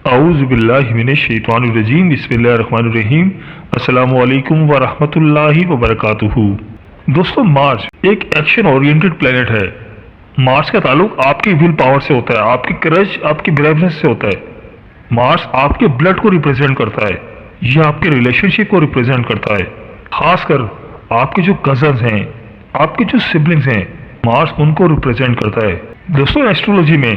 औज़ुबिल्लाहि मिनश्शैतानिर्रजीम बिस्मिल्लाहिर्रहमानिर्रहीम अस्सलामु अलैकुम व रहमतुल्लाहि व बरकातुहू। दोस्तों, मार्स एक एक्शन ओरिएंटेड प्लेनेट है। मार्स का ताल्लुक आपकी विल पावर से होता है, आपकी करेज, आपकी ब्रेवनेस से होता है। मार्स आपके ब्लड को रिप्रेजेंट करता है, यह आपके रिलेशनशिप को रिप्रेजेंट करता है। खासकर आपके जो कजन्स हैं, आपके जो सिबलिंग्स हैं, मार्स उनको रिप्रेजेंट करता है। दोस्तों, एस्ट्रोलॉजी में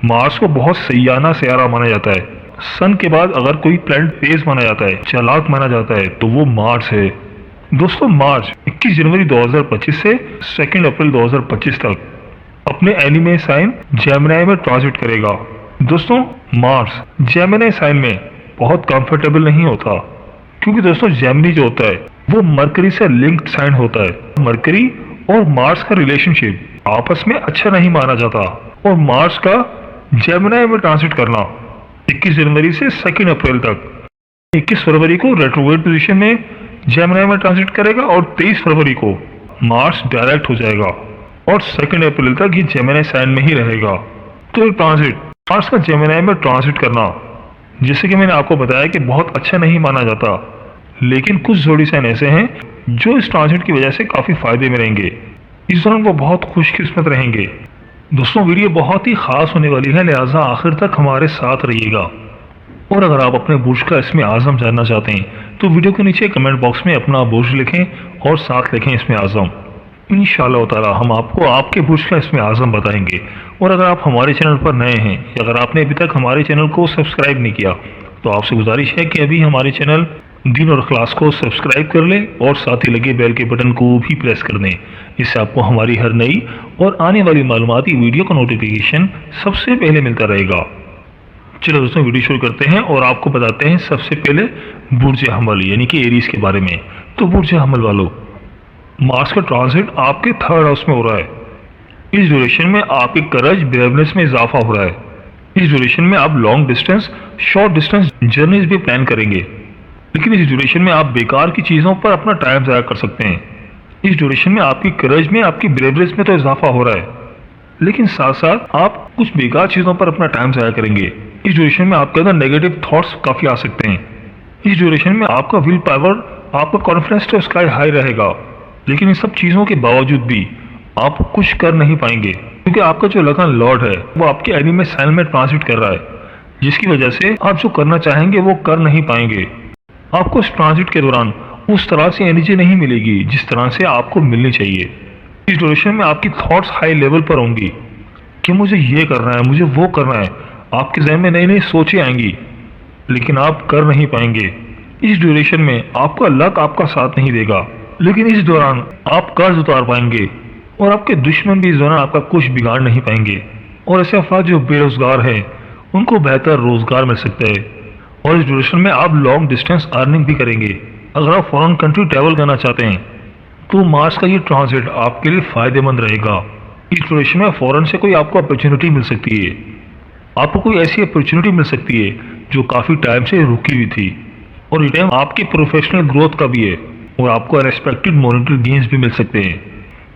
मार्स को बहुत सयाना सयारा माना जाता है। सन के बाद अगर कोई प्लैनेट तेज माना जाता है, चालाक माना जाता है, तो वो मार्स है। दोस्तों, मार्स 21 जनवरी 2025 से 2 अप्रैल 2025 तक अपने एनिमे साइन जेमिनी में ट्रांजिट करेगा। दोस्तों, मार्स जेमिनी साइन में बहुत कंफर्टेबल नहीं होता, क्योंकि दोस्तों जेमिनी जो होता है वो मरकरी से लिंक्ड साइन होता है। मरकरी और मार्स का रिलेशनशिप आपस में अच्छा नहीं माना जाता, और मार्स का जेमिनी में ट्रांजिट करना 21 जनवरी से 2 अप्रैल तक, 21 फरवरी को रेट्रोग्रेड पोजीशन में जेमिनी में ट्रांजिट करेगा और 23 फरवरी को मार्स डायरेक्ट हो जाएगा और 2 अप्रैल तक ये जेमिनी साइन में ही रहेगा। तो ये ट्रांजिट, मार्स का जेमिनी में ट्रांजिट करना, जैसे कि मैंने आपको बताया कि बहुत अच्छा नहीं माना जाता, लेकिन कुछ जोड़ी साइन ऐसे हैं जो इस ट्रांजिट की वजह से काफी फायदे में रहेंगे। इस दौरान वो बहुत खुशकिस्मत रहेंगे। दोस्तों, वीडियो बहुत ही खास होने वाली है, लिहाजा आखिर तक हमारे साथ रहिएगा। और अगर आप अपने बुर्ज का इसमें आज़म जानना चाहते हैं तो वीडियो के नीचे कमेंट बॉक्स में अपना बुर्ज लिखें और साथ लिखें इसमें आज़म। इंशाअल्लाह ताला हम आपको आपके बुर्ज का इसमें आज़म बताएंगे। और अगर आप हमारे चैनल पर नए हैं या अगर आपने अभी तक हमारे चैनल को सब्सक्राइब नहीं किया तो आपसे गुजारिश है कि अभी हमारे चैनल दीन और इखलास को सब्सक्राइब कर लें और साथ ही लगे बेल के बटन को भी प्रेस कर दें। इससे आपको हमारी हर नई और आने वाली मालूमाती वीडियो का नोटिफिकेशन सबसे पहले मिलता रहेगा। चलो दोस्तों, वीडियो शुरू करते हैं और आपको बताते हैं सबसे पहले बुर्ज हमल यानी कि एरीज के बारे में। तो बुर्ज हमल वालों, मार्स का ट्रांजिट आपके 3rd हाउस में हो रहा है। इस ड्यूरेशन में आपके करेज, ब्रेवनेस में इजाफा हो रहा है। इस ड्यूरेशन में आप long distance, short distance journeys भी प्लान करेंगे, लेकिन इस ड्यूरेशन में आप बेकार की चीज़ों पर अपना टाइम ज़ाया कर सकते हैं। इस ड्यूरेशन में आपकी करेज में, आपकी ब्रेवनेस में तो इजाफा हो रहा है, लेकिन साथ साथ आप कुछ बेकार चीज़ों पर अपना टाइम ज़ाया करेंगे। इस ड्यूरेशन में आपके अंदर नेगेटिव थॉट्स काफ़ी आ सकते हैं। इस ड्यूरेशन में आपका विल पावर, आपका कॉन्फिडेंस तो स्काई हाई रहेगा, लेकिन इन सब चीज़ों के बावजूद भी आप कुछ कर नहीं पाएंगे, क्योंकि आपका जो लगन लॉर्ड है वो आपके एनिमे साइन में ट्रांजिट कर रहा है, जिसकी वजह से आप जो करना चाहेंगे वो कर नहीं पाएंगे। आपको इस ट्रांजिट के दौरान उस तरह से एनर्जी नहीं मिलेगी जिस तरह से आपको मिलनी चाहिए। इस ड्यूरेशन में आपकी थॉट्स हाई लेवल पर होंगी कि मुझे ये करना है, मुझे वो करना है। आपके जहन में नई नई सोचें आएंगी, लेकिन आप कर नहीं पाएंगे। इस ड्यूरेशन में आपका लक आपका साथ नहीं देगा, लेकिन इस दौरान आप कर्ज उतार पाएंगे और आपके दुश्मन भी इस दौरान आपका कुछ बिगाड़ नहीं पाएंगे। और ऐसे अफराद जो बेरोजगार हैं उनको बेहतर रोजगार मिल सकता है। और इस ड्यूरेशन में आप लॉन्ग डिस्टेंस अर्निंग भी करेंगे। अगर आप फॉरेन कंट्री ट्रैवल करना चाहते हैं तो मार्स का ये ट्रांजिट आपके लिए फ़ायदेमंद रहेगा। इस ड्यूरेशन में फॉरेन से कोई आपको अपॉर्चुनिटी मिल सकती है, आपको कोई ऐसी अपॉर्चुनिटी मिल सकती है जो काफ़ी टाइम से रुकी हुई थी। और ये टाइम आपकी प्रोफेशनल ग्रोथ का भी है और आपको अनएक्सपेक्टेड मॉनेटरी गेन्स भी मिल सकते हैं।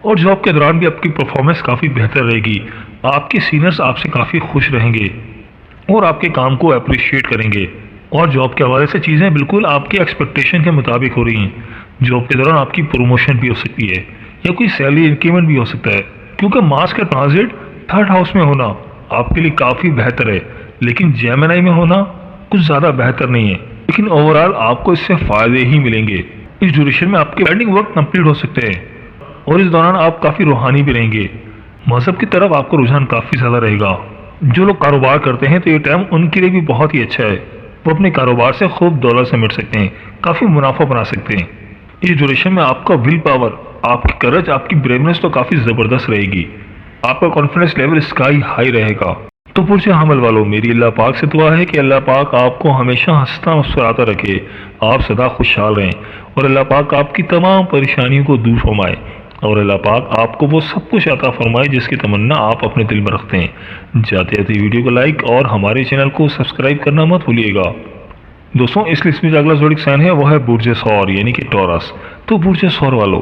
और जॉब के दौरान भी आपकी परफॉर्मेंस काफ़ी बेहतर रहेगी। आपके सीनियर्स आपसे काफ़ी खुश रहेंगे और आपके काम को अप्रिशिएट करेंगे। और जॉब के हवाले से चीज़ें बिल्कुल आपके एक्सपेक्टेशन के मुताबिक हो रही हैं। जॉब के दौरान आपकी प्रमोशन भी हो सकती है या कोई सैलरी इंक्रीमेंट भी हो सकता है, क्योंकि मार्स का ट्रांजिट 3rd हाउस में होना आपके लिए काफ़ी बेहतर है, लेकिन जेमिनी में होना कुछ ज़्यादा बेहतर नहीं है। लेकिन ओवरऑल आपको इससे फ़ायदे ही मिलेंगे। इस ड्यूरेशन में आपके पेंडिंग वर्क कंप्लीट हो सकते हैं और इस दौरान आप काफ़ी रूहानी भी रहेंगे। मजहब की तरफ आपका रुझान काफ़ी ज़्यादा रहेगा। जो लोग कारोबार करते हैं तो ये टाइम उनके लिए भी बहुत ही अच्छा है। वो अपने कारोबार से खूब दौलत समेट सकते हैं, काफ़ी मुनाफा बना सकते हैं। इस ड्यूरेशन में आपका विल पावर, आपकी करेज, आपकी ब्रेवनेस तो काफ़ी ज़बरदस्त रहेगी। आपका कॉन्फिडेंस लेवल स्काई हाई रहेगा। तो बुर्ज हमल वालों, मेरी अल्लाह पाक से दुआ है कि अल्लाह पाक आपको हमेशा हंसता मुस्कुराता रखे, आप सदा खुशहाल रहें और अल्लाह पाक आपकी तमाम परेशानियों को दूर फरमाए और अल्लाह पाक आपको वो सब कुछ अता फरमाए जिसकी तमन्ना आप अपने दिल में रखते हैं। जाते जाते वीडियो को लाइक और हमारे चैनल को सब्सक्राइब करना मत भूलिएगा। दोस्तों, इस लिस्ट में जो अगला ज़ोडिक साइन है वो है बुर्ज सौर यानी कि टॉरस। तो बुर्ज सौर वालों,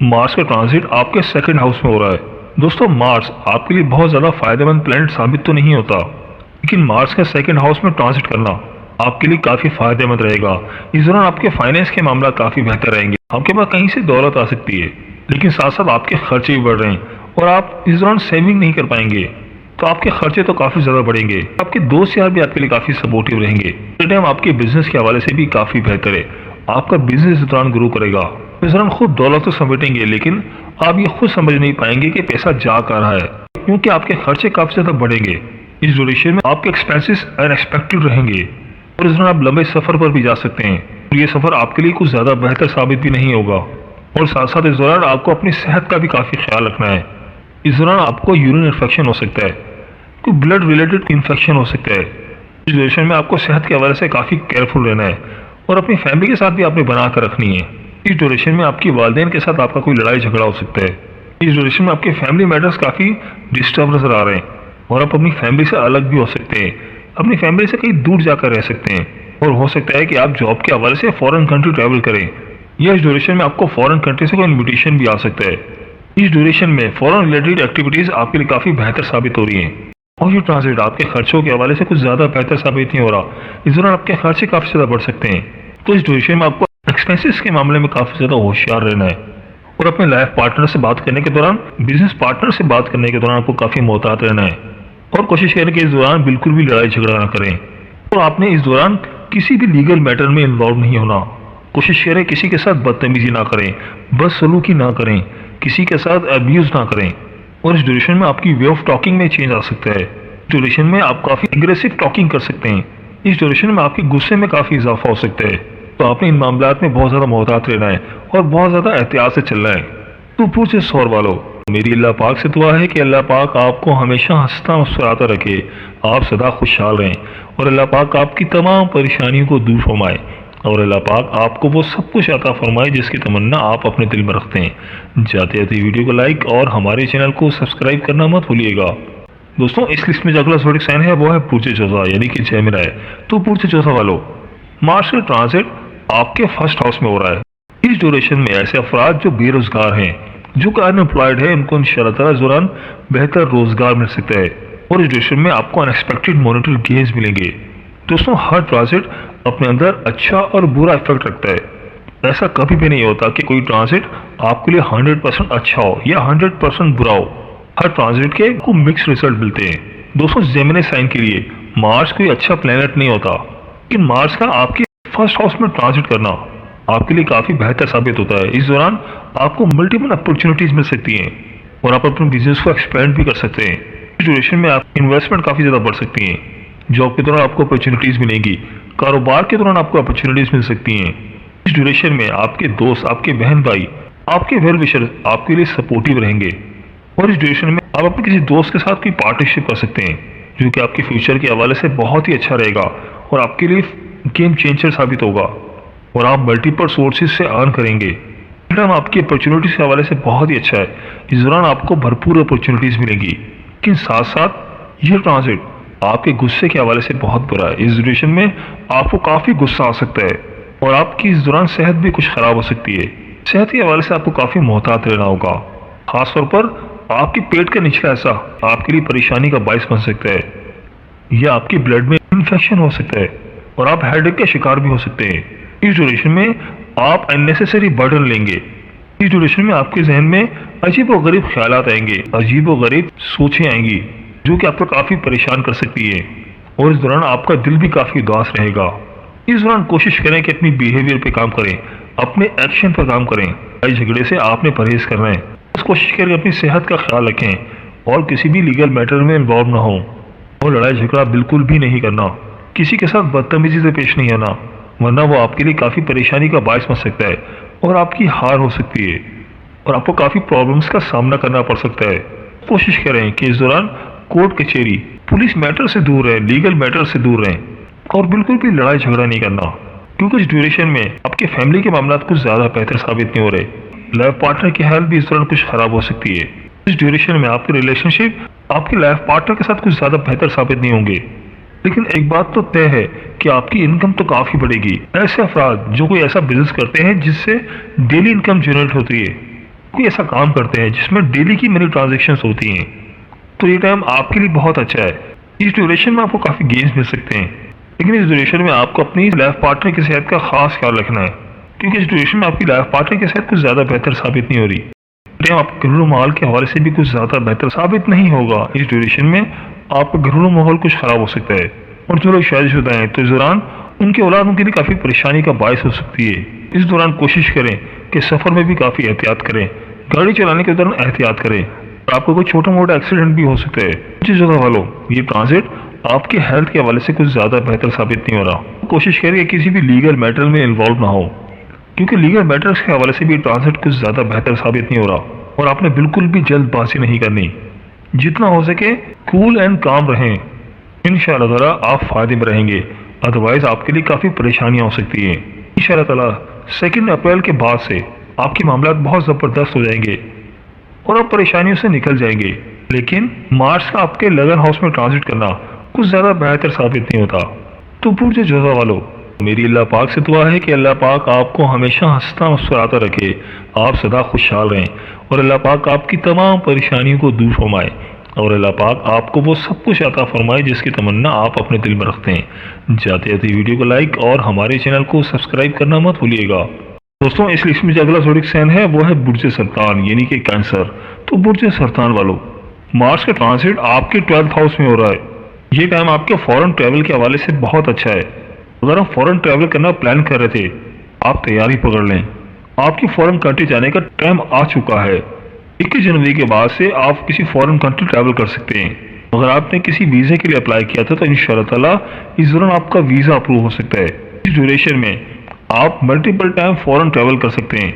मार्स का ट्रांजिट आपके 2nd हाउस में हो रहा है। दोस्तों, मार्स आपके लिए बहुत ज़्यादा फायदेमंद प्लैनेट साबित तो नहीं होता, लेकिन मार्स का सेकंड हाउस में ट्रांजिट करना आपके लिए काफी फायदेमंद रहेगा। इस दौरान आपके फाइनेंस के मामला काफी बेहतर रहेंगे। आपके पास कहीं से दौलत आ सकती है, लेकिन साथ साथ आपके खर्चे भी बढ़ रहे हैं और आप इस दौरान सेविंग नहीं कर पाएंगे, तो आपके खर्चे तो काफी ज्यादा बढ़ेंगे। आपके दोस्त यार भी आपके लिए काफी सपोर्टिव रहेंगे। इस टाइम आपके बिजनेस के हवाले से भी काफी बेहतर है। आपका बिजनेस इस दौरान ग्रो करेगा। इस दौरान खुद दौलत तो समेटेंगे, लेकिन आप ये खुद समझ नहीं पाएंगे कि पैसा जा कहाँ रहा है, क्योंकि आपके खर्चे काफी ज्यादा बढ़ेंगे। इस ड्यूरेशन में आपके एक्सपेंसेस अनएक्सपेक्टेड रहेंगे और इस दौरान आप लंबे सफर पर भी जा सकते हैं। और ये सफर आपके लिए कुछ ज्यादा बेहतर साबित भी नहीं होगा। और साथ साथ इस दौरान आपको अपनी सेहत का भी काफी ख्याल रखना है। इस दौरान आपको यूरिन इन्फेक्शन हो सकता है, कोई ब्लड रिलेटेड इन्फेक्शन हो सकता है। इस ड्यूरेशन में आपको सेहत के हवाले से काफी केयरफुल रहना है और अपनी फैमिली के साथ भी आपने बना कर रखनी है। इस ड्यूरेशन में आपकी वालिदैन के साथ आपका कोई लड़ाई झगड़ा हो सकता है। इस ड्यूरेशन में आपके फैमिली मैटर्स काफी डिस्टर्ब नजर आ रहे हैं और आप अपनी फैमिली से अलग भी हो सकते हैं। अपनी फैमिली से कहीं दूर जाकर रह सकते हैं और हो सकता है कि आप जॉब के हवाले से फॉरेन कंट्री ट्रैवल करें, या इस ड्यूरेशन में आपको फॉरेन कंट्री से कोई इन्विटेशन भी आ सकता है। इस ड्यूरेशन में फॉरेन रिलेटेड एक्टिविटीज आपके लिए काफी बेहतर साबित हो रही हैं और ये ट्रांजिट आपके खर्चों के हवाले से कुछ ज्यादा बेहतर साबित नहीं हो रहा। इस दौरान आपके खर्चे काफी ज्यादा बढ़ सकते हैं। तो इस ड्यूरेशन में आपको एक्सपेंसेस के मामले में काफी ज्यादा होशियार रहना है और अपने लाइफ पार्टनर से बात करने के दौरान, बिजनेस पार्टनर से बात करने के दौरान आपको काफी मोहतात रहना है और कोशिश करें कि इस दौरान बिल्कुल भी लड़ाई झगड़ा ना करें। और आपने इस दौरान किसी भी लीगल मैटर में इन्वॉल्व नहीं होना। कोशिश करें किसी के साथ बदतमीजी ना करें, बदसलूकी ना करें, किसी के साथ अब्यूज ना करें। और इस ड्यूरेशन में आपकी वे ऑफ टॉकिंग में चेंज आ सकता है। ड्यूरेशन में आप काफी एग्रेसिव टॉकिंग कर सकते हैं। इस ड्यूरेशन में आपके गुस्से में काफी इजाफा हो सकता है, तो आपने इन मामलात में बहुत ज्यादा मोहतात रहना है और बहुत ज्यादा एहतियात से चलना है। तो पूछे शोर वालों, मेरी अल्लाह पाक से दुआ है कि अल्लाह पाक आपको हमेशा हंसता मुस्कुराता रखे, आप सदा खुशहाल रहें और अल्लाह पाक आपकी तमाम परेशानियों को दूर फरमाए और अल्लाह पाक आपको वो सब कुछ अता फरमाए जिसकी तमन्ना आप अपने दिल में रखते हैं। जाते जाते वीडियो को लाइक और हमारे चैनल को सब्सक्राइब करना मत भूलिएगा। दोस्तों, इस लिस्ट में जो अगला ज़ोडिक साइन है वो है पूर्चे चौथा, यानी कि जेमिनी है। तो पूर्चे चौथा वालों, मार्स का ट्रांजिट आपके फर्स्ट हाउस में हो रहा है। इस ड्यूरेशन में ऐसे अफराद जो बेरोजगार हैं, जो कि अनएम्प्लॉयड है, उनको इंशाअल्लाह इस दौरान बेहतर रोजगार मिल सकता है और इस ड्यूरेशन में आपको अनएक्सपेक्टेड मॉनेटरी गेन्स मिलेंगे। दोस्तों, हर ट्रांजिट अपने अंदर अच्छा और बुरा इफेक्ट रखता है। ऐसा कभी भी नहीं होता कि कोई ट्रांजिट आपके लिए 100% अच्छा हो या 100% बुरा हो। हर ट्रांजिट के आपको मिक्स रिजल्ट मिलते हैं। दोस्तों, जेमिनी साइन के लिए मार्स कोई अच्छा प्लेनेट नहीं होता, लेकिन मार्स का आपके फर्स्ट हाउस में ट्रांजिट करना आपके लिए काफी बेहतर साबित होता है। इस दौरान आपको मल्टीपल अपॉर्चुनिटीज मिल सकती हैं और आप अपने बिजनेस को एक्सपेंड भी कर सकते हैं। इस ड्यूरेशन में आप इन्वेस्टमेंट काफी ज्यादा बढ़ सकती हैं। जॉब के दौरान आपको अपॉर्चुनिटीज मिलेंगी, कारोबार के दौरान आपको अपॉर्चुनिटीज मिल सकती हैं। इस ड्यूरेशन में आपके दोस्त, आपके बहन भाई, आपके वेल विशर आपके लिए सपोर्टिव रहेंगे और इस ड्यूरेशन में आप अपने किसी दोस्त के साथ कोई पार्टनरशिप कर सकते हैं, जो कि आपके फ्यूचर के हवाले से बहुत ही अच्छा रहेगा और आपके लिए गेम चेंजर साबित होगा और आप मल्टीपल सोर्सेज से अर्न करेंगे। इनकम आपकी अपॉर्चुनिटीज के हवाले से बहुत ही अच्छा है। इस दौरान आपको भरपूर अपॉर्चुनिटीज मिलेंगी, लेकिन साथ साथ ये ट्रांजिट आपके गुस्से के हवाले से बहुत बुरा है। इस ड्यूरेशन में आपको काफी गुस्सा आ सकता है और आपकी इस दौरान सेहत भी कुछ खराब हो सकती है। सेहत के हवाले से आपको काफी मोहतात रहना होगा। खासतौर पर आपके पेट का निचला हिस्सा आपके लिए परेशानी का बायस बन सकता है या आपकी ब्लड में इन्फेक्शन हो सकता है और आप हेडेक का शिकार भी हो सकते हैं। इस ड्यूरेशन में आप अननेसेसरी बर्डन लेंगे। इस ड्यूरेशन में आपके जहन में अजीब व गरीब ख्यालात आएंगे, अजीब व गरीब सोचें आएंगी, जो कि आपको काफी परेशान कर सकती है और इस दौरान आपका दिल भी काफी उदास रहेगा। इस दौरान कोशिश करें कि अपनी बिहेवियर पे काम करें, अपने एक्शन पर काम करें। लड़ाई झगड़े से आपने परहेज करना है। बस कोशिश करें अपनी सेहत का ख्याल रखें और किसी भी लीगल मैटर में इन्वॉल्व ना हो और लड़ाई झगड़ा बिल्कुल भी नहीं करना। किसी के साथ बदतमीजी से पेश नहीं आना, वरना वो आपके लिए काफी परेशानी का बायस बन सकता है और आपकी हार हो सकती है और आपको काफी प्रॉब्लम्स का सामना करना पड़ सकता है। कोशिश करें कि इस दौरान कोर्ट कचहरी, पुलिस मैटर से दूर रहें, लीगल मैटर से दूर रहें और बिल्कुल भी लड़ाई झगड़ा नहीं करना, क्योंकि इस ड्यूरेशन में आपके फैमिली के मामला कुछ ज्यादा बेहतर साबित नहीं हो रहे। लाइफ पार्टनर की हेल्थ भी इस दौरान कुछ खराब हो सकती है। इस ड्यूरेशन में आपके रिलेशनशिप आपके लाइफ पार्टनर के साथ कुछ ज्यादा बेहतर साबित नहीं होंगे, लेकिन एक बात तो तय है कि आपकी इनकम तो काफी बढ़ेगी। ऐसे अफराद जो कोई ऐसा बिजनेस करते हैं जिससे डेली इनकम जनरेट होती है, कोई ऐसा काम करते हैं जिसमें डेली की मनी ट्रांजेक्शन होती हैं, तो ये टाइम आपके लिए बहुत अच्छा है। इस ड्यूरेशन में आपको काफ़ी गेन्स मिल सकते हैं, लेकिन इस ड्यूरेशन में आपको अपनी लाइफ पार्टनर की सेहत का खास ख्याल रखना है, क्योंकि इस ड्यूरेशन में आपकी लाइफ पार्टनर की सेहत कुछ ज़्यादा बेहतर साबित नहीं हो रही। टाइम आपके घरेलू माहौल के हवाले से भी कुछ ज़्यादा बेहतर साबित नहीं होगा। इस ड्यूरेशन में आपका घरेलू माहौल कुछ ख़राब हो सकता है, और जो लोग शादीशुदा हैं तो इस दौरान उनकी औलाद उनके लिए काफ़ी परेशानी का बायस हो सकती है। इस दौरान कोशिश करें कि सफ़र में भी काफ़ी एहतियात करें, गाड़ी चलाने के दौरान एहतियात करें, आपको कोई छोटा मोटा एक्सीडेंट भी हो सकता है। कुछ जगह वालों, ये ट्रांजिट आपके हेल्थ के हवाले से कुछ ज़्यादा बेहतर साबित नहीं हो रहा। कोशिश करिए किसी भी लीगल मैटर में इन्वॉल्व ना हो, क्योंकि लीगल मैटर्स के हवाले से भी ट्रांजिट कुछ ज़्यादा बेहतर साबित नहीं हो रहा, और आपने बिल्कुल भी जल्दबाजी नहीं करनी। जितना हो सके कूल एंड काम रहें, इंशाअल्लाह ताला आप फायदे में रहेंगे, अदरवाइज आपके लिए काफ़ी परेशानियाँ हो सकती हैं। इंशाअल्लाह ताला 2 अप्रैल के बाद से आपके मामला बहुत ज़बरदस्त हो जाएंगे और आप परेशानियों से निकल जाएंगे। लेकिन मार्च का आपके लगन हाउस में ट्रांजिट करना कुछ ज़्यादा बेहतर साबित नहीं होता। तो बुर्ज जोधा वालों, मेरी अल्लाह पाक से दुआ है कि अल्लाह पाक आपको हमेशा हंसता मुस्कुराता रखे, आप सदा खुशहाल रहें, और अल्लाह पाक आपकी तमाम परेशानियों को दूर फरमाए, और अल्लाह पाक आपको वो सब कुछ अता फरमाए जिसकी तमन्ना आप अपने दिल में रखते हैं। जाते जाते वीडियो को लाइक और हमारे चैनल को सब्सक्राइब करना मत भूलिएगा। दोस्तों, इस लिस्ट में जो अगला ज़ोडिक साइन है वो है बुर्ज सरतान, यानी कि कैंसर। तो बुर्ज सरतान वालों, मार्स का ट्रांजिट आपके 12th हाउस में हो रहा है। ये टाइम आपके फॉरेन ट्रैवल के हवाले से बहुत अच्छा है। अगर आप फॉरेन ट्रैवल करना प्लान कर रहे थे, आप तैयारी पकड़ लें, आपकी फॉरेन कंट्री जाने का टाइम आ चुका है। 21 जनवरी के बाद से आप किसी फॉरेन कंट्री ट्रैवल कर सकते हैं। अगर आपने किसी वीज़े के लिए अप्लाई किया था तो इंशाअल्लाह ताला इस दौरान आपका वीज़ा अप्रूव हो सकता है। इस ड्यूरेशन में आप मल्टीपल टाइम फॉरेन ट्रैवल कर सकते हैं।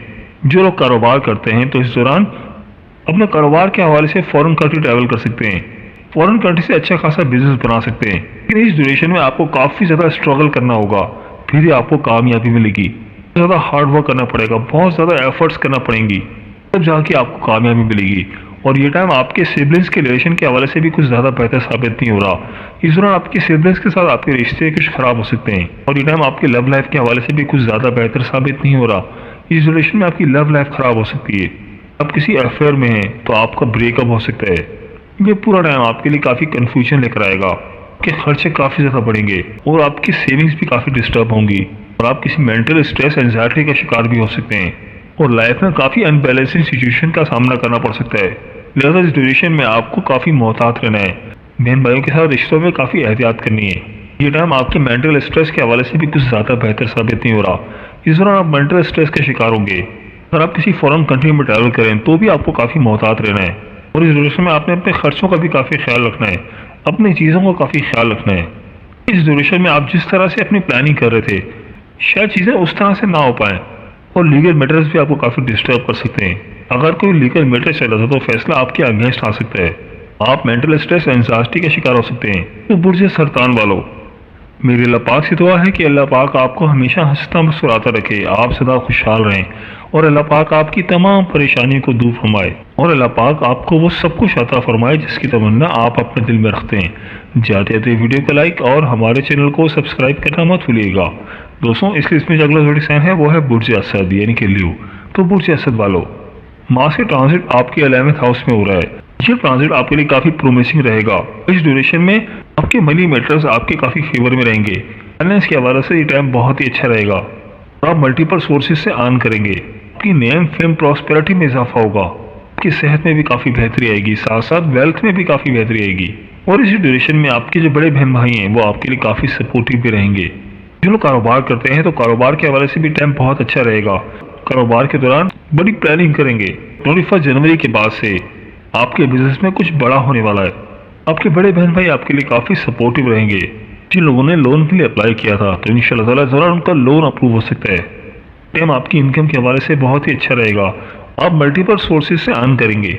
जो लोग कारोबार करते हैं तो इस दौरान अपने कारोबार के हवाले से फॉरेन कंट्री ट्रैवल कर सकते हैं, फॉरेन कंट्री से अच्छा खासा बिजनेस बना सकते हैं। लेकिन इस ड्यूरेशन में आपको काफ़ी ज़्यादा स्ट्रगल करना होगा, फिर ही आपको कामयाबी मिलेगी। ज़्यादा हार्ड वर्क करना पड़ेगा, बहुत ज़्यादा एफर्ट्स करना पड़ेंगी, तब जाके आपको कामयाबी मिलेगी। और ये टाइम आपके सिबलिंग्स के रिलेशन के हवाले से भी कुछ ज़्यादा बेहतर साबित नहीं हो रहा। इस दौरान आपके सिबलिंग्स के साथ आपके रिश्ते कुछ ख़राब हो सकते हैं, और ये टाइम आपके लव लाइफ के हवाले से भी कुछ ज़्यादा बेहतर साबित नहीं हो रहा। इस रिलेशन में आपकी लव लाइफ ख़राब हो सकती है। आप किसी अफेयर में हैं तो आपका ब्रेकअप हो सकता है। ये पूरा टाइम आपके लिए काफ़ी कन्फ्यूजन लेकर आएगा, आपके खर्चे काफ़ी ज़्यादा बढ़ेंगे, और आपकी सेविंग्स भी काफ़ी डिस्टर्ब होंगी, और आप किसी मेंटल स्ट्रेस एंजाइटी का शिकार भी हो सकते हैं, और लाइफ में काफ़ी अनबैलेंसिंग सिचुएशन का सामना करना पड़ सकता है। लिहाजा इस ड्यूरेशन में आपको काफ़ी मोहतात रहना है। बहन भाइयों के साथ रिश्तों में काफ़ी एहतियात करनी है। ये टाइम आपके मेंटल स्ट्रेस के हवाले से भी कुछ ज़्यादा बेहतर साबित नहीं हो रहा। इस दौरान आप मेंटल स्ट्रेस के शिकार होंगे। अगर आप किसी फॉरेन कंट्री में ट्रैवल करें तो भी आपको काफ़ी मोहतात रहना है, और इस ड्यूरेशन में आपने अपने खर्चों का भी काफ़ी ख्याल रखना है, अपनी चीज़ों का काफ़ी ख्याल रखना है। इस ड्यूरेशन में आप जिस तरह से अपनी प्लानिंग कर रहे थे, शायद चीज़ें उस तरह से ना हो पाएँ, और लीगल मैटर्स भी आपको काफ़ी डिस्टर्ब कर सकते हैं। अगर कोई लीगल मैटर चल रहा था तो फैसला आपके अगेंस्ट आ सकता है, आप मेंटल स्ट्रेस एंजाइटी का शिकार हो सकते हैं। तो बुर्ज सरतान वालों, मेरी अल्लाह पाक से दुआ है कि अल्लाह पाक आपको हमेशा हंसता मुस्कुराता रखे, आप सदा खुशहाल रहें, और अल्लाह पाक आपकी तमाम परेशानियों को दूर फरमाए, और अल्लाह पाक आपको वो सब कुछ अता फरमाए जिसकी तमन्ना आप अपने दिल में रखते हैं। जाते जाते वीडियो को लाइक और हमारे चैनल को सब्सक्राइब करना मत भूलिएगा। दोस्तों, इसमें जो अगला ज़ोडिक साइन है वो है बुर्ज असद, यानी कि लियो। तो बुर्ज असद वालों, मार्स का ट्रांजिट आपके 11th हाउस में हो रहा है। ये ट्रांजिट आपके लिए काफ़ी प्रोमिसिंग रहेगा। इस ड्यूरेशन में आपके मनी मैटर्स आपके काफ़ी फेवर में रहेंगे। फाइनेंस के हवाले से ये टाइम बहुत ही अच्छा रहेगा, और आप मल्टीपल सोर्सेज से अर्न करेंगे। आपकी नेम फेम प्रॉस्पेरिटी में इजाफा होगा, आपकी सेहत में भी काफ़ी बेहतरी आएगी, साथ साथ वेल्थ में भी काफ़ी बेहतरी आएगी। और इसी ड्यूरेशन में आपके जो बड़े बहन भाई हैं वो आपके लिए काफ़ी सपोर्टिव भी रहेंगे। जो लोग कारोबार करते हैं तो कारोबार के हवाले से भी टाइम बहुत अच्छा रहेगा। कारोबार के दौरान बड़ी प्लानिंग करेंगे। 21 जनवरी के बाद से आपके बिजनेस में कुछ बड़ा होने वाला है। आपके बड़े बहन भाई आपके लिए काफ़ी सपोर्टिव रहेंगे। जिन लोगों ने लोन के लिए अप्लाई किया था तो इंशाअल्लाह ताला ज़रा उनका लोन अप्रूव हो सकता है। टाइम आपकी इनकम के हवाले से बहुत ही अच्छा रहेगा। आप मल्टीपल सोर्सेज से अर्न करेंगे,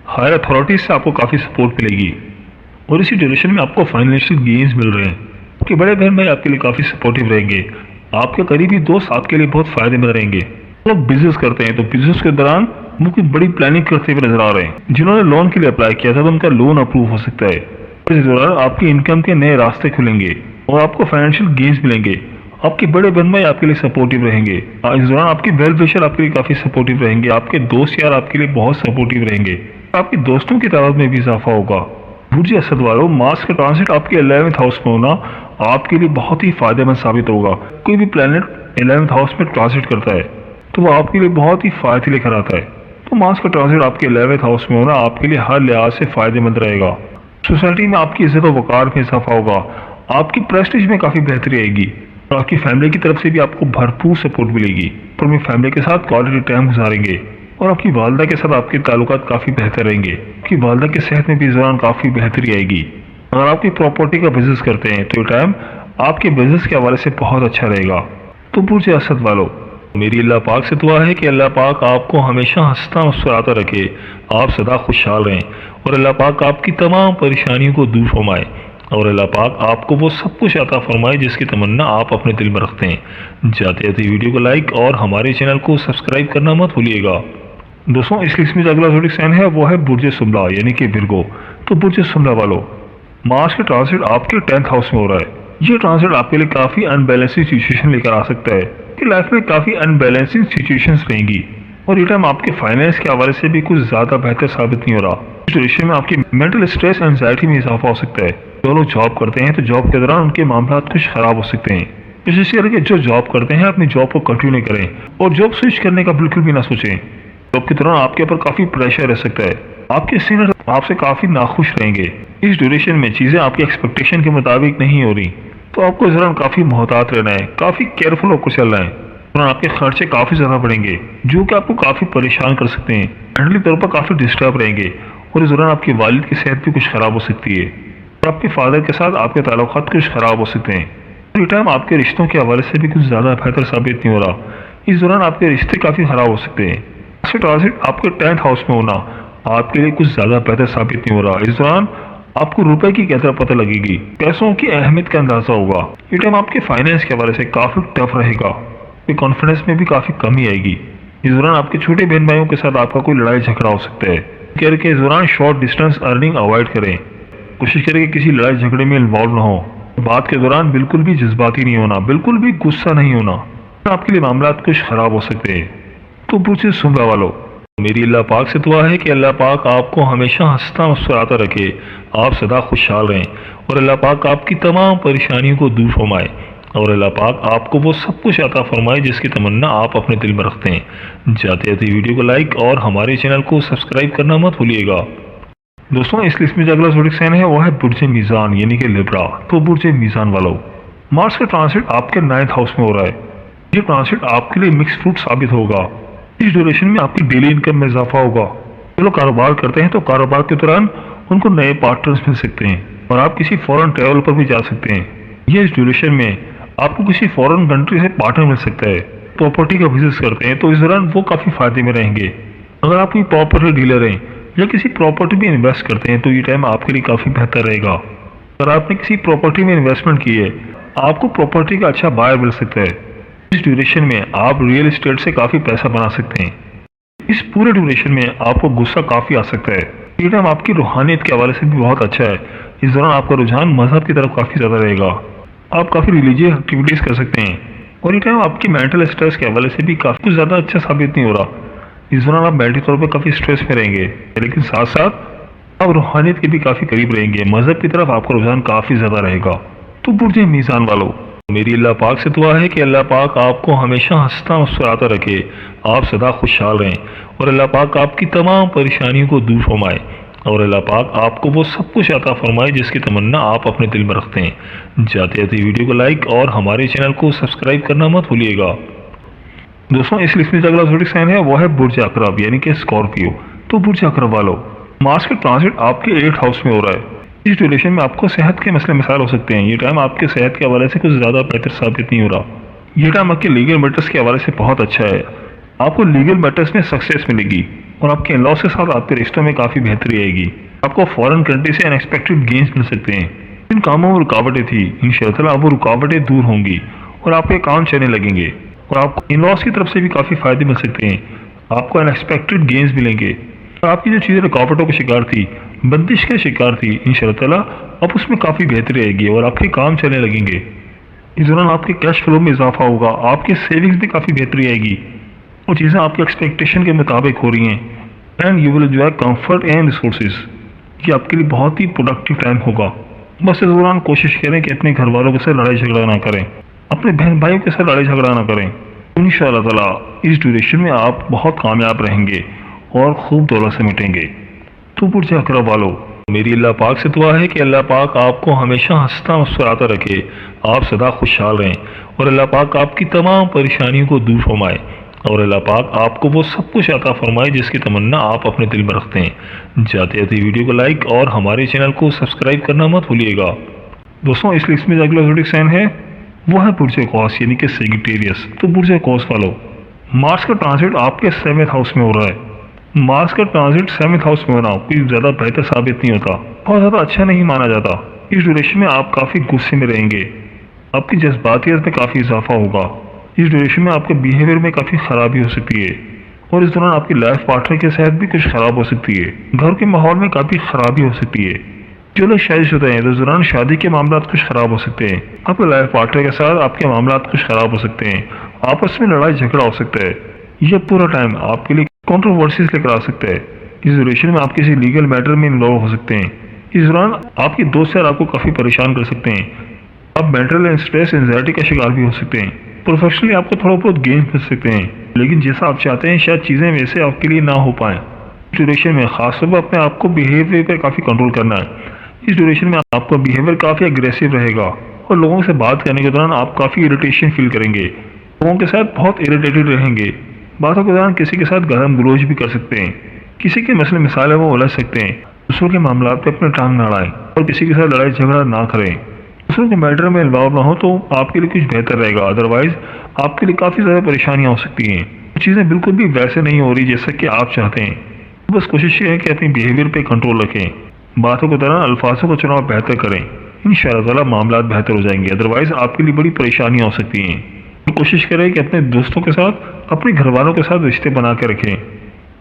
हायर अथॉरिटीज से आपको काफ़ी सपोर्ट मिलेगी, और इसी ड्यूरेशन में आपको फाइनेंशियल गेन्स मिल रहे हैं। आपके बड़े बहन भाई आपके लिए काफ़ी सपोर्टिव रहेंगे। आपके करीबी दोस्त आपके लिए बहुत फायदेमंद रहेंगे। लोग बिजनेस करते हैं तो बिजनेस के दौरान वो कोई बड़ी प्लानिंग करते हुए नजर आ रहे हैं। जिन्होंने लोन के लिए अप्लाई किया था तो उनका लोन अप्रूव हो सकता है। इस दौरान आपकी इनकम के नए रास्ते खुलेंगे और आपको फाइनेंशियल गेन्स मिलेंगे। आपके बड़े बहन भाई आपके लिए सपोर्टिव रहेंगे। इस दौरान आपके वेल विशर आपके लिए काफ़ी सपोर्टिव रहेंगे। आपके दोस्त यार आपके लिए बहुत सपोर्टिव रहेंगे। आपके दोस्तों की तादाद में भी इजाफा होगा। बुर्ज असद वालों, मार्स का ट्रांसिट आपके 11th हाउस में होना आपके लिए बहुत ही फायदेमंद साबित होगा। कोई भी प्लेनेट 11th हाउस में ट्रांसिट करता है तो वो आपके लिए बहुत ही फायदे लेकर आता है। तो मार्स का ट्रांसिट आपके 11th हाउस में होना आपके लिए हर लिहाज से फायदेमंद रहेगा। सोसाइटी में आपकी इज्जत और वकार में इजाफा होगा, आपकी प्रेस्टीज में काफी बेहतरी आएगी और आपकी फैमिली की तरफ से भी आपको भरपूर सपोर्ट मिलेगी। तो अपनी फैमिली के साथ क्वालिटी टाइम गुजारेंगे और आपकी वालदा के साथ आपके ताल्लुकात काफी बेहतर रहेंगे। आपकी वालदा की सेहत में भी इस दौरान काफी बेहतरी आएगी। अगर आपकी प्रॉपर्टी का बिजनेस करते हैं तो ये टाइम आपके बिजनेस के हवाले से बहुत अच्छा रहेगा। तो बुर्ज असद वालों, मेरी अल्लाह पाक से दुआ है कि अल्लाह पाक आपको हमेशा हंसता मुस्कुराता रखे, आप सदा खुशहाल रहें और अल्लाह पाक आपकी तमाम परेशानियों को दूर फरमाए और अल्लाह पाक आपको वो सब कुछ अता फरमाए जिसकी तमन्ना आप अपने दिल में रखते हैं। जाते जाते वीडियो को लाइक और हमारे चैनल को सब्सक्राइब करना मत भूलिएगा। दोस्तों, इस लिस्ट में जो अगला ज़ोडिक साइन है वो है बुर्ज सुमला यानी कि विर्गो। तो बुर्ज सुमला वालों, मार्स का ट्रांसिट आपके 10th हाउस में हो रहा है। ये ट्रांसिट आपके लिए काफी अनबैलेंसिंग सिचुएशन लेकर आ सकता है कि लाइफ में काफी अनबैलेंसिंग सिचुएशंस रहेंगी और ये टाइम आपके फाइनेंस के हवाले से भी कुछ ज्यादा बेहतर साबित नहीं हो रहा। इस सिचुएशन में आपकी मेंटल स्ट्रेस एंजाइटी में इजाफा हो सकता है। जो लोग जॉब करते हैं तो जॉब के दौरान उनके मामला कुछ खराब हो सकते हैं। विशेष करके जो जॉब करते हैं अपनी जॉब को कंटिन्यू करें और जॉब स्विच करने का बिल्कुल भी ना सोचें। जॉब के दौरान आपके ऊपर काफी प्रेशर रह सकता है, आपके सीनियर आपसे काफी नाखुश रहेंगे। इस ड्यूरेशन में चीजें आपकी एक्सपेक्टेशन के मुताबिक नहीं हो रही तो आपको इस दौरान काफी मोहतात रहना है, काफी केयरफुल होकर चलना है। दौरान आपके खर्चे काफी ज्यादा बढ़ेंगे जो कि आपको काफी परेशान कर सकते हैं। मेंटली तौर पर काफी डिस्टर्ब रहेंगे और इस दौरान आपके वालिद की सेहत भी कुछ खराब हो सकती है और आपके फादर के साथ आपके ताल्लुकात कुछ खराब हो सकते हैं। ये टाइम आपके रिश्तों के हवाले से भी कुछ ज्यादा बेहतर साबित नहीं हो रहा। इस दौरान आपके रिश्ते काफी खराब हो सकते हैं। ट्रांसिट आपके 10th हाउस में होना आपके लिए कुछ ज्यादा बेहतर साबित नहीं हो रहा। इस दौरान आपको रुपए की कदर पता लगेगी, पैसों की अहमियत का अंदाजा होगा। ये टाइम आपके फाइनेंस के हवाले से काफी टफ रहेगा, कॉन्फिडेंस में भी काफी कमी आएगी। इस दौरान आपके छोटे बहन भाइयों के साथ आपका कोई लड़ाई झगड़ा हो सकता है। करके इस दौरान शॉर्ट डिस्टेंस अर्निंग अवॉइड करें। कोशिश करें कि किसी लड़ाई झगड़े में इन्वॉल्व ना हो। बात के दौरान बिल्कुल भी जज्बाती नहीं होना, बिल्कुल भी गुस्सा नहीं होना, आपके लिए मामला कुछ खराब हो सकते हैं। तो बुर्ज सुमला वालों, मेरी अल्लाह पाक से दुआ है कि अल्लाह पाक आपको हमेशा हंसता मुस्कुराता रखे, आप सदा खुशहाल रहें और अल्लाह पाक आपकी तमाम परेशानियों को दूर फरमाए और अल्लाह पाक आपको वो सब कुछ अता फरमाए जिसकी तमन्ना आप अपने दिल में रखते हैं। जाते जाते वीडियो को लाइक और हमारे चैनल को सब्सक्राइब करना मत भूलिएगा। दोस्तों, इस लिस्ट में जो अगला ज़ोडिक साइन है वो है बुर्ज मीज़ान यानी कि लिब्रा। तो बुर्ज मीज़ान वालों, मार्स का ट्रांसिट आपके 9th हाउस में हो रहा है। ये ट्रांसिट आपके लिए मिक्स फ्रूट साबित होगा। इस ड्यूरेशन में आपकी डेली इनकम में इजाफा होगा। जो लोग कारोबार करते हैं तो कारोबार के दौरान उनको नए पार्टनर्स मिल सकते हैं और आप किसी फॉरेन ट्रैवल पर भी जा सकते हैं। ये इस ड्यूरेशन में आपको किसी फॉरेन कंट्री से पार्टनर मिल सकता है। प्रॉपर्टी का बिजनेस करते हैं तो इस दौरान वो काफी फायदे में रहेंगे। अगर आप कोई प्रॉपर्टी डीलर हैं या किसी प्रॉपर्टी में इन्वेस्ट करते हैं तो ये टाइम आपके लिए काफी बेहतर रहेगा। अगर आपने किसी प्रॉपर्टी में इन्वेस्टमेंट की है आपको प्रॉपर्टी का अच्छा बायर मिल सकता है। इस ड्यूरेशन में आप रियल एस्टेट से काफी पैसा बना सकते हैं। इस पूरे ड्यूरेशन में आपको गुस्सा काफी आ सकता है। ये टाइम आपकी रूहानियत के हवाले से भी बहुत अच्छा है। इस दौरान आपका रुझान मजहब की तरफ काफी ज्यादा रहेगा। आप काफी रिलीजियस एक्टिविटीज कर सकते हैं और ये टाइम आपकी मेंटल स्ट्रेस के हवाले से भी काफी कुछ ज्यादा अच्छा साबित नहीं हो रहा। इस दौरान आप मेंटली तौर पर काफी स्ट्रेस में रहेंगे लेकिन साथ साथ आप रूहानियत के भी काफी करीब रहेंगे। मजहब की तरफ आपका रुझान काफी ज्यादा रहेगा। तो बुर्ज मीज़ान वालों, मेरी अल्लाह पाक से दुआ है कि अल्लाह पाक आपको हमेशा हंसता मुस्कुराता रखे, आप सदा खुशहाल रहें और अल्लाह पाक आपकी तमाम परेशानियों को दूर फरमाए और अल्लाह पाक आपको वो सब कुछ अता फरमाए जिसकी तमन्ना आप अपने दिल में रखते हैं। जाते जाते वीडियो को लाइक और हमारे चैनल को सब्सक्राइब करना मत भूलिएगा। दोस्तों, इस लिस्ट में जो अगला ज़ोडिक साइन है वो है बुर्ज अकरब यानी कि स्कॉर्पियो। तो बुर्ज अकरब वालों, मार्स का ट्रांसिट आपके 8th हाउस में हो रहा है। इस ड्यूरेशन में आपको सेहत के मसले मिसाल हो सकते हैं। ये टाइम आपके सेहत के हवाले से कुछ ज़्यादा बेहतर साबित नहीं हो रहा। ये टाइम आपके लीगल मैटर्स के हवाले से बहुत अच्छा है। आपको लीगल मैटर्स में सक्सेस मिलेगी और आपके इन-लॉज के साथ आपके रिश्तों में काफ़ी बेहतरी आएगी। आपको फॉरेन कंट्री से अनएक्सपेक्टेड गेन्स मिल सकते हैं। जिन कामों में रुकावटें थी इंशाअल्लाह वो रुकावटें दूर होंगी और आपके काम चलने लगेंगे और आपको इन-लॉज की तरफ से भी काफ़ी फ़ायदे मिल सकते हैं। आपको अनएक्सपेक्टेड गेन्स मिलेंगे और आपकी जो चीज़ें रुकावटों के शिकार थी, बंदिश के शिकार थी, इंशाअल्लाह अब उसमें काफ़ी बेहतरी आएगी और आपके काम चलने लगेंगे। इस दौरान आपके कैश फ्लो में इजाफा होगा, आपके सेविंग्स में काफ़ी बेहतरी आएगी और चीज़ें आपके एक्सपेक्टेशन के मुताबिक हो रही हैं and you will enjoy comfort and resources. ये आपके लिए बहुत ही प्रोडक्टिव टाइम होगा। बस इस दौरान कोशिश करें कि अपने घर वालों के साथ लड़ाई झगड़ा ना करें, अपने बहन भाइयों के साथ लड़ाई झगड़ा ना करें। इंशाअल्लाह ताला इस ड्यूरेशन में आप बहुत कामयाब रहेंगे और खूब दौलत समेटेंगे। तो बुर्ज अकरब वालों, मेरी अल्लाह पाक से दुआ है कि अल्लाह पाक आपको हमेशा हंसता मुस्कुराता रखे, आप सदा खुशहाल रहें और अल्लाह पाक आपकी तमाम परेशानियों को दूर फरमाए और अल्लाह पाक आपको वो सब कुछ अता फरमाए जिसकी तमन्ना आप अपने दिल में रखते हैं। जाते जाते वीडियो को लाइक और हमारे चैनल को सब्सक्राइब करना मत भूलिएगा। दोस्तों, इस लिस्ट में जो अगला ज़ोडिक साइन है वो है बुर्ज कौस यानी कि सेजिटेरियस। तो बुर्ज कौस वालों, मार्स का ट्रांजिट आपके 7th हाउस में हो रहा है। मार्स का ट्रांजिट 7th हाउस में होना कोई ज़्यादा बेहतर साबित नहीं होता, बहुत ज़्यादा अच्छा नहीं माना जाता। इस ड्यूरेशन में आप काफ़ी गुस्से में रहेंगे, आपकी जज्बातियत में काफ़ी इजाफा होगा। इस ड्यूरेशन में आपके बिहेवियर में काफ़ी ख़राबी हो सकती है और इस दौरान आपकी लाइफ पार्टनर के साथ भी कुछ ख़राब हो सकती है। घर के माहौल में काफ़ी ख़राबी हो सकती है। जो लोग शादीशुदा हैं तो इस दौरान शादी के मामला कुछ ख़राब हो सकते हैं। आपके लाइफ पार्टनर के साथ आपके मामला कुछ ख़राब हो सकते हैं, आपस में लड़ाई झगड़ा हो सकता है। यह पूरा टाइम आपके लिए कंट्रोवर्सीज लेकर आ सकता है। इस ड्यूरेशन में आप किसी लीगल मैटर में इन्वॉल्व हो सकते हैं। इस दौरान आपके दोस्त यार आपको काफ़ी परेशान कर सकते हैं। आप मेंटल एंड स्ट्रेस एंजाइटी का शिकार भी हो सकते हैं। प्रोफेशनली आपको थोड़ा बहुत गेन कर सकते हैं, लेकिन जैसा आप चाहते हैं शायद चीज़ें वैसे आपके लिए ना हो पाएँ। ड्यूरेशन में खासतौर पर अपने आप को बिहेवियर पर काफ़ी कंट्रोल करना है। इस ड्यूरेशन में आपका बिहेवियर काफ़ी अग्रेसिव रहेगा और लोगों से बात करने के दौरान आप काफ़ी इरिटेशन फील करेंगे, लोगों के साथ बहुत इरिटेटेड रहेंगे। बातों के दौरान किसी के साथ गालम गलोच भी कर सकते हैं, किसी के मसले मिसाल है वो उलझ सकते हैं। दूसरों के मामला पे अपने टांग ना अड़ाएं और किसी के साथ लड़ाई झगड़ा ना करें। दूसरों के मैटर में इन्वॉल्व ना हो तो आपके लिए कुछ बेहतर रहेगा, अदरवाइज आपके लिए काफ़ी ज़्यादा परेशानियाँ हो सकती हैं। चीज़ें बिल्कुल भी वैसे नहीं हो रही जैसा कि आप चाहते हैं। बस कोशिश ये है कि अपनी बिहेवियर पे कंट्रोल रखें, बातों के दौरान अल्फाजों का चुनाव बेहतर करें। इंशाअल्लाह ताला मामला बेहतर हो जाएंगे, अदरवाइज आपके लिए बड़ी परेशानियाँ हो सकती हैं। तो कोशिश करें कि अपने दोस्तों के साथ, अपने घर वालों के साथ रिश्ते बना के रखें,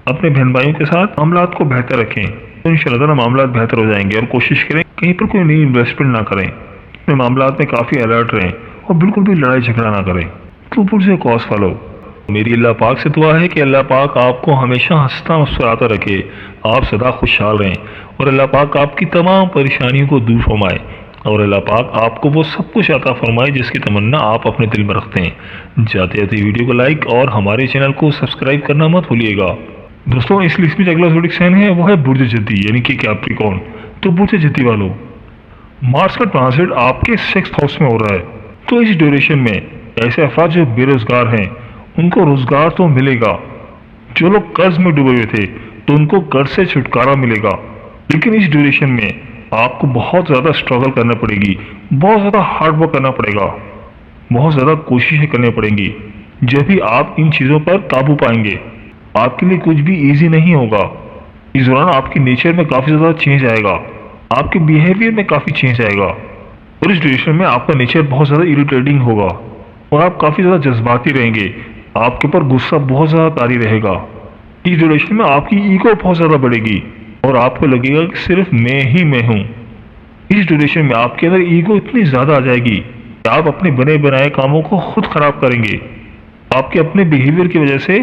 अपने बहन भाइयों के साथ मामला को बेहतर रखें, तो इंशाअल्लाह ताला मामला बेहतर हो जाएंगे। और कोशिश करें कहीं पर कोई नई इन्वेस्टमेंट ना करें, अपने मामला में काफ़ी अलर्ट रहें और बिल्कुल भी लड़ाई झगड़ा ना करें। तो बुर्ज कौस वालों, मेरी अल्लाह पाक से दुआ है कि अल्लाह पाक आपको हमेशा हंसता मुस्कुराता रखे, आप सदा खुशहाल रहें और अल्लाह पाक आपकी तमाम परेशानियों को दूर फरमाए और अल्लाह पाक आपको वो सब कुछ अता फरमाए जिसकी तमन्ना आप अपने दिल में रखते हैं। जाते जाते वीडियो को लाइक और हमारे चैनल को सब्सक्राइब करना मत भूलिएगा। दोस्तों, इस लिस्ट में अगला ज़ोडिक साइन है वो है बुर्ज जद्दी यानी कि कैप्रिकॉर्न। तो बुर्ज जद्दी वालों, मार्स का ट्रांजिट आपके 6th हाउस में हो रहा है। तो इस ड्यूरेशन में ऐसे अफराद जो बेरोजगार हैं उनको रोजगार तो मिलेगा, जो लोग कर्ज में डूबे हुए थे तो उनको कर्ज से छुटकारा मिलेगा। लेकिन इस ड्यूरेशन में आपको बहुत ज़्यादा स्ट्रगल करना पड़ेगी, बहुत ज़्यादा हार्ड वर्क करना पड़ेगा, बहुत ज़्यादा कोशिशें करनी पड़ेंगी। जब भी आप इन चीज़ों पर काबू पाएंगे, आपके लिए कुछ भी ईजी नहीं होगा। इस दौरान आपकी नेचर में काफ़ी ज़्यादा चेंज आएगा, आपके बिहेवियर में काफ़ी चेंज आएगा और इस ड्यूरेशन में आपका नेचर बहुत ज़्यादा इरिटेटिंग होगा और आप काफ़ी ज़्यादा जज्बाती रहेंगे, आपके ऊपर गुस्सा बहुत ज़्यादा तारी रहेगा। इस ड्यूरेशन में आपकी ईगो बहुत ज़्यादा बढ़ेगी और आपको लगेगा कि सिर्फ मैं हूँ। इस ड्यूरेशन में आपके अंदर ईगो इतनी ज़्यादा आ जाएगी कि आप अपने बने बनाए कामों को खुद खराब करेंगे। आपके अपने बिहेवियर की वजह से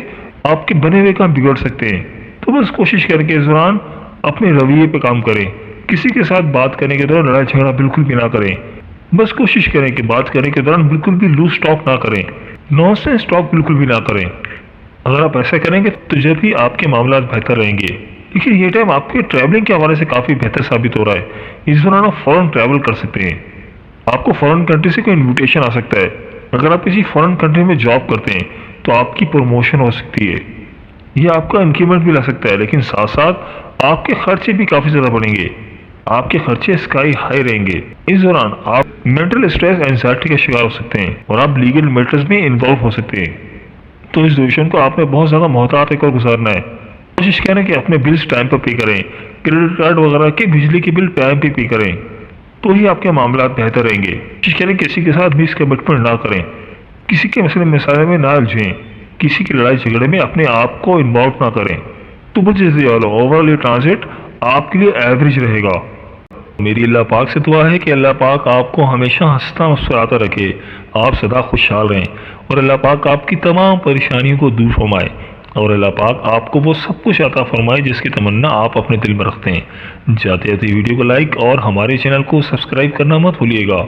आपके बने हुए काम बिगड़ सकते हैं। तो बस कोशिश करके इस दौरान अपने रवैये पे काम करें। किसी के साथ बात करने के दौरान लड़ाई झगड़ा बिल्कुल भी ना करें। बस कोशिश करें कि बात करने के दौरान बिल्कुल भी लूज टॉक ना करें, नॉनसेंस टॉक बिल्कुल भी ना करें। अगर आप ऐसा करेंगे तो जब भी आपके मामला बेहतर रहेंगे। लेकिन ये टाइम आपके ट्रैवलिंग के हवाले से काफ़ी बेहतर साबित हो रहा है। इस दौरान आप फ़ौरन ट्रैवल कर सकते हैं। आपको फ़ॉरेन कंट्री से कोई इन्विटेशन आ सकता है। अगर आप किसी फ़ॉरेन कंट्री में जॉब करते हैं तो आपकी प्रमोशन हो सकती है, ये आपका इंक्रीमेंट भी ला सकता है। लेकिन साथ साथ आपके खर्चे भी काफ़ी ज़्यादा बढ़ेंगे, आपके खर्चे स्काई हाई रहेंगे। इस दौरान आप मेंटल स्ट्रेस एंजाइटी का शिकार हो सकते हैं और आप लीगल मैटर्स में इन्वॉल्व हो सकते हैं। तो इस ड्यूरेशन को आपने बहुत ज़्यादा मोहतात होकर गुजारना है। कोशिश करें कि अपने बिल्स टाइम पर पे करें, क्रेडिट कार्ड वगैरह के बिजली के बिल टाइम पे करें, तो ही आपके मामला बेहतर रहेंगे। कोशिश करें किसी के साथ मिस कमिटमेंट ना करें, किसी के मसले मसाले में ना उलझें, किसी की लड़ाई झगड़े में अपने आप को इन्वॉल्व ना करें। तो मुझे ओवरऑल ये ट्रांजिट आपके लिए एवरेज रहेगा। मेरी अल्लाह पाक से दुआ है कि अल्लाह पाक आपको हमेशा हंसता मुस्कुराता रखे, आप सदा खुशहाल रहें और अल्लाह पाक आपकी तमाम परेशानियों को दूर फरमाए और अल्लाह पाक आपको वो सब कुछ अता फरमाए जिसकी तमन्ना आप अपने दिल में रखते हैं। जाते जाते वीडियो को लाइक और हमारे चैनल को सब्सक्राइब करना मत भूलिएगा।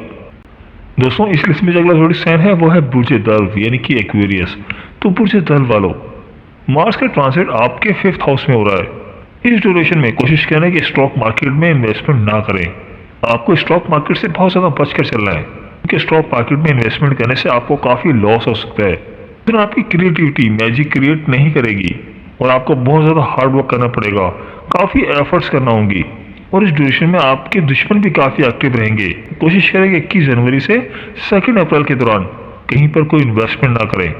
दोस्तों, इस लिस्ट में जो अगला जोड़ी साइन है वो है बुर्ज दल्व यानी कि एक्वेरियस। तो बुर्ज दल्व वालों, मार्स का ट्रांसिट आपके 5th हाउस में हो रहा है। इस ड्यूरेशन में कोशिश करें कि स्टॉक मार्केट में इन्वेस्टमेंट ना करें। आपको स्टॉक मार्केट से बहुत ज़्यादा बचकर चलना है, क्योंकि स्टॉक मार्केट में इन्वेस्टमेंट करने से आपको काफ़ी लॉस हो सकता है। फिर आपकी क्रिएटिविटी मैजिक क्रिएट नहीं करेगी और आपको बहुत ज़्यादा हार्ड वर्क करना पड़ेगा, काफ़ी एफर्ट्स करना होंगी। और इस ड्यूरेशन में आपके दुश्मन भी काफ़ी एक्टिव रहेंगे। कोशिश करें कि 21 जनवरी से 2 अप्रैल के दौरान कहीं पर कोई इन्वेस्टमेंट ना करें,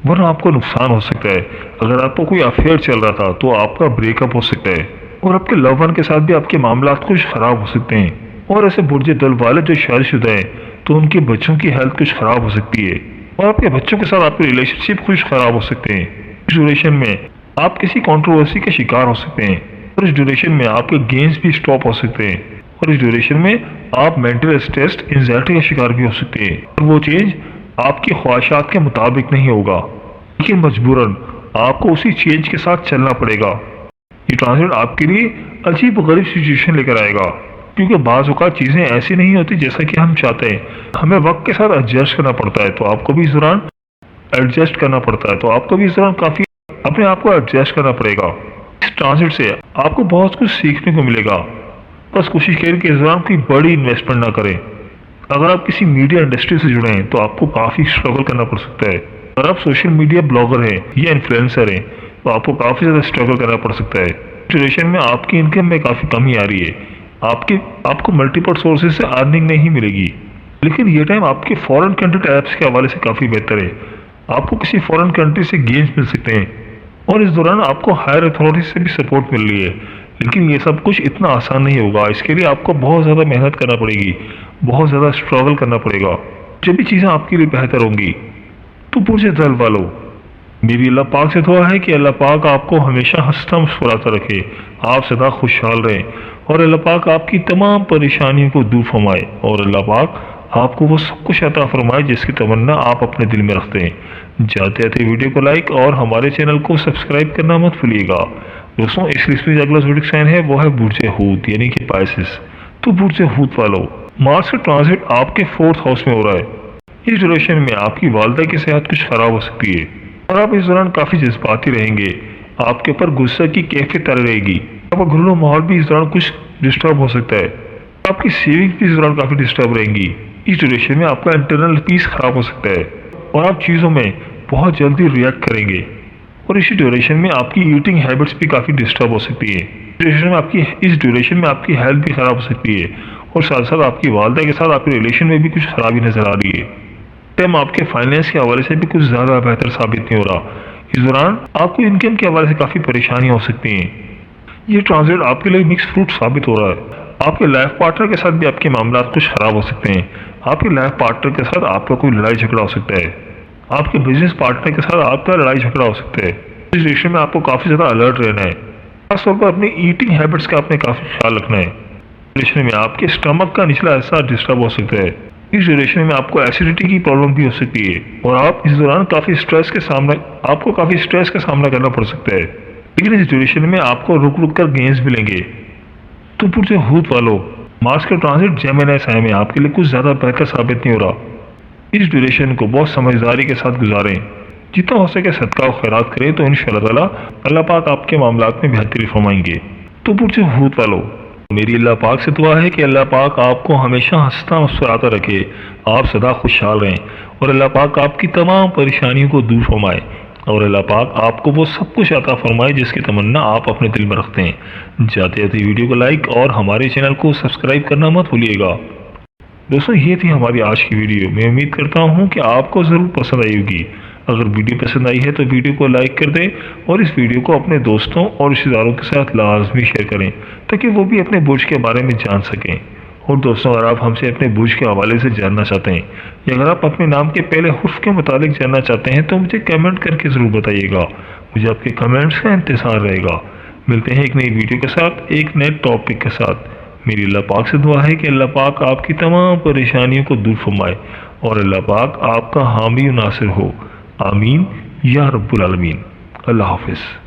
वरना आपको नुकसान हो सकता है। अगर आपको कोई अफेयर चल रहा था तो आपका ब्रेकअप हो सकता है और आपके लव वन के साथ भी आपके मामला कुछ खराब हो सकते हैं। और ऐसे बुर्ज दल वाले जो शादीशुदा हैं तो उनके बच्चों की हेल्थ कुछ खराब हो सकती है और आपके बच्चों के साथ आपके रिलेशनशिप कुछ खराब हो सकते हैं। इस ड्यूरेशन में आप किसी कंट्रोवर्सी के शिकार हो सकते हैं और इस ड्यूरेशन में आपके गेम्स भी स्टॉप हो सकते हैं। और इस ड्यूरेशन में आप मेंटल स्ट्रेस, एंजाइटी का शिकार भी हो सकते हैं और वो चेंज आपकी ख्वाहिशात के मुताबिक नहीं होगा, लेकिन मजबूरन आपको उसी चेंज के साथ चलना पड़ेगा। ये ट्रांजिट आपके लिए अजीब गरीब सिचुएशन लेकर आएगा, क्योंकि बाज़ औक़ात चीज़ें ऐसी नहीं होती जैसा कि हम चाहते हैं। हमें वक्त के साथ एडजस्ट करना पड़ता है, तो आपको भी इस दौरान एडजस्ट करना पड़ता है, तो आपको भी इस दौरान काफ़ी अपने आप को एडजस्ट करना पड़ेगा। इस ट्रांजिट से आपको बहुत कुछ सीखने को मिलेगा। बस कोशिश करें कि इस दौरान कोई बड़ी इन्वेस्टमेंट ना करें। अगर आप किसी मीडिया इंडस्ट्री से जुड़े हैं तो आपको काफ़ी स्ट्रगल करना पड़ सकता है। अगर आप सोशल मीडिया ब्लॉगर हैं या इन्फ्लुएंसर हैं तो आपको काफ़ी ज़्यादा स्ट्रगल करना पड़ सकता है। ड्यूरेशन में आपकी इनकम में काफ़ी कमी आ रही है, आपको मल्टीपल सोर्सेज से अर्निंग नहीं मिलेगी। लेकिन ये टाइम आपके फॉरेन कंटेंट ऐप्स के हवाले से काफ़ी बेहतर है। आपको किसी फॉरेन कंट्री से गेम्स मिल सकते हैं और इस दौरान आपको हायर अथॉरिटी से भी सपोर्ट मिल रही है। लेकिन ये सब कुछ इतना आसान नहीं होगा, इसके लिए आपको बहुत ज़्यादा मेहनत करना पड़ेगी, बहुत ज़्यादा स्ट्रगल करना पड़ेगा। जब भी चीज़ें आपके लिए बेहतर होंगी तो बुर्ज दल वालों, मेरी अल्लाह पाक से दुआ है कि अल्लाह पाक आपको हमेशा हंसता मुस्कुराता रखे, आप सदा खुशहाल रहें और अल्लाह पाक आपकी तमाम परेशानियों को दूर फरमाए और अल्लाह पाक आपको वो सब कुछ अता फरमाए जिसकी तमन्ना आप अपने दिल में रखते हैं। जाते जाते वीडियो को लाइक और हमारे चैनल को सब्सक्राइब करना मत भूलिएगा। दोस्तों, इस लिस्ट में अगला ज़ोडिक साइन है वो है बुर्ज हूत यानी कि पाइसेस। तो बुर्ज हूत वालों, मार्स का ट्रांजिट आपके 4th हाउस में हो रहा है। इस ड्यूरेशन में आपकी वालदा की सेहत कुछ खराब हो सकती है और आप इस दौरान काफ़ी जज्बाती रहेंगे। आपके ऊपर गुस्से की कैफियत तारी रहेगी। आपका घरेलू माहौल भी इस दौरान कुछ डिस्टर्ब हो सकता है। आपकी सेविंग भी इस दौरान काफ़ी डिस्टर्ब रहेंगी। इस ड्यूरेशन में आपका इंटरनल पीस खराब हो सकता है और आप चीज़ों में बहुत जल्दी रिएक्ट करेंगे। और इसी ड्यूरेशन में आपकी ईटिंग हैबिट्स भी काफ़ी डिस्टर्ब हो सकती है। इस ड्यूरेशन में आपकी हेल्थ भी ख़राब हो सकती है और साथ साथ आपकी वालदा के साथ आपके रिलेशन में भी कुछ खराबी नज़र आ रही है। टाइम आपके फाइनेंस के हवाले से भी कुछ ज़्यादा बेहतर साबित नहीं हो रहा। इस दौरान आपको इनकम के हवाले से काफ़ी परेशानियाँ हो सकती हैं। ये ट्रांजिट आपके लिए मिक्स फ्रूट साबित हो रहा है। आपके लाइफ पार्टनर के साथ भी आपके मामला कुछ खराब हो सकते हैं। आपके लाइफ पार्टनर के साथ आपका कोई लड़ाई झगड़ा हो सकता है। आपके बिजनेस पार्टनर के साथ आपका लड़ाई झगड़ा हो सकता है। इस रिलेशन में आपको काफ़ी ज़्यादा अलर्ट रहना है। खासतौर पर अपनी ईटिंग हैबिट्स का आपने काफ़ी ख्याल रखना है। रिलेशन में आपके स्टमक का निचला हिस्सा डिस्टर्ब हो सकता है। इस ड्यूरेशन में आपको एसिडिटी की प्रॉब्लम भी हो सकती है और आप इस दौरान आपको काफ़ी स्ट्रेस का सामना करना पड़ सकता है। लेकिन इस ड्यूरेशन में आपको रुक रुक कर गेंस मिलेंगे। तो बुर्ज हूत वालों, मार्स का ट्रांजिट जेमिनी साइन में आपके लिए कुछ ज़्यादा बेहतर साबित नहीं हो रहा। इस ड्यूरेशन को बहुत समझदारी के साथ गुजारें। जितना हो सके सदका और खैरात करें तो इंशाअल्लाह अल्लाह पाक आपके मामलात में बेहतरी फरमाएंगे। तो बुर्ज हूत वालों, मेरी अल्लाह पाक से दुआ है कि अल्लाह पाक आपको हमेशा हंसता मुस्कुराता रखे, आप सदा खुशहाल रहें और अल्लाह पाक आपकी तमाम परेशानियों को दूर फरमाए और अल्लाह पाक आपको वो सब कुछ अता फरमाए जिसकी तमन्ना आप अपने दिल में रखते हैं। जाते जाते वीडियो को लाइक और हमारे चैनल को सब्सक्राइब करना मत भूलिएगा। दोस्तों, ये थी हमारी आज की वीडियो। मैं उम्मीद करता हूँ कि आपको ज़रूर पसंद आई होगी। अगर वीडियो पसंद आई है तो वीडियो को लाइक कर दें और इस वीडियो को अपने दोस्तों और रिश्तेदारों के साथ लाजमी शेयर करें ताकि वो भी अपने बुर्ज के बारे में जान सकें। और दोस्तों, अगर आप हमसे अपने बुर्ज के हवाले से जानना चाहते हैं या अगर आप अपने नाम के पहले हुर्फ के मुतालिक जानना चाहते हैं तो मुझे कमेंट करके ज़रूर बताइएगा। मुझे आपके कमेंट्स का इंतज़ार रहेगा। मिलते हैं एक नई वीडियो के साथ, एक नए टॉपिक के साथ। मेरी अल्लाह पाक से दुआ है कि अल्लाह पाक आपकी तमाम परेशानियों को दूर फरमाए और अल्लाह पाक आपका हामी नासिर हो। आमीन या रब्बुल आलमीन। अल्लाह हाफिज़।